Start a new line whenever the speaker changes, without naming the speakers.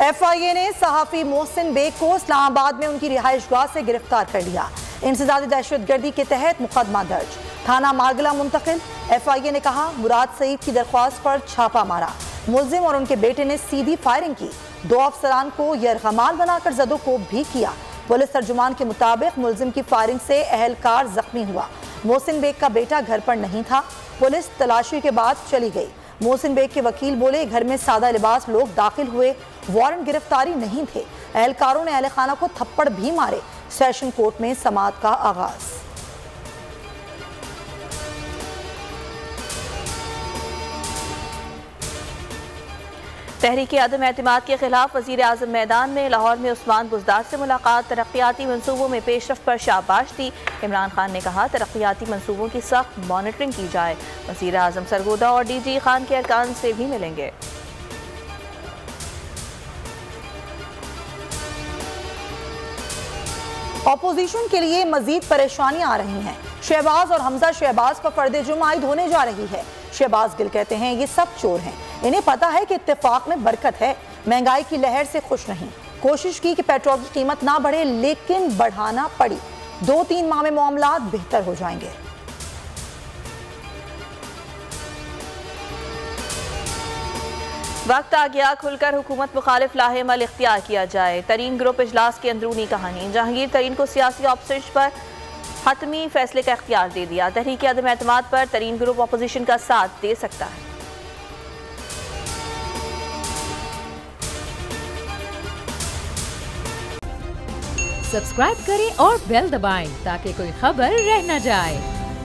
FIA ने सहाफ़ी Mohsin bag को इस्लामाबाद में उनकी रिहाइशगाह से गिरफ्तार कर लिया। इंसदादी दहशतगर्दी के तहत मुकदमा दर्ज, थाना मारगला मुंतकिल। FIA ने कहा, मुराद सईद की दरख्वास्त पर छापा मारा। मुल्जिम और उनके बेटे ने सीधी फायरिंग की। 2 अफसरान को यरगमाल बनाकर जदो को भी किया। पुलिस तर्जुमान के मुताबिक मुल्जिम की फायरिंग से अहलकार जख्मी हुआ। मोहसिन बेग का बेटा घर पर नहीं था। पुलिस तलाशी के बाद चली गई। मोहसिन बेग के वकील बोले, घर में सादा लिबास लोग दाखिल हुए, वारंट गिरफ्तारी नहीं थे। एहलकारों ने अहल खाना को थप्पड़ भी मारे। सेशन कोर्ट में समाअत का आगाज।
तहरीक अदम एतमाद के खिलाफ वज़ीर आज़म मैदान में। लाहौर में उस्मान बुज़दार से मुलाकात। तरक्याती मनसूबों में पेशरफ पर शाबाश दी। इमरान खान ने कहा, तरक्याती मनसूबों की सख्त मॉनिटरिंग की जाए। वज़ीर आज़म सरगोदा और DG खान के अरकान से भी मिलेंगे।
अपोजिशन के लिए मजीद परेशानियां आ रही हैं। शहबाज और हमजा शहबाज पर फर्द जुर्म आयद होने जा रही है। शहबाज गिल कहते हैं, ये सब चोर हैं। इन्हें पता है कि इत्तेफाक में बरकत है। महंगाई की लहर से खुश नहीं। कोशिश की कि पेट्रोल की कीमत ना बढ़े, लेकिन बढ़ाना पड़ी। 2-3 माह में मामलात बेहतर हो जाएंगे।
वक्त आ गया, खुलकर हुकूमत मुखालिफ लाहेमल इख्तियार किया जाए। तरीन ग्रुप इजलास की अंदरूनी कहानी। जहांगीर तरीन को सियासी ऑपोजिशन पर हतमी फैसले का इख्तियार दे दिया। तहरीक अदम एतमाद पर तरीन ग्रुप अपोजिशन का साथ दे सकता है।
सब्सक्राइब करें और बेल दबाएं ताकि कोई खबर रह न जाए।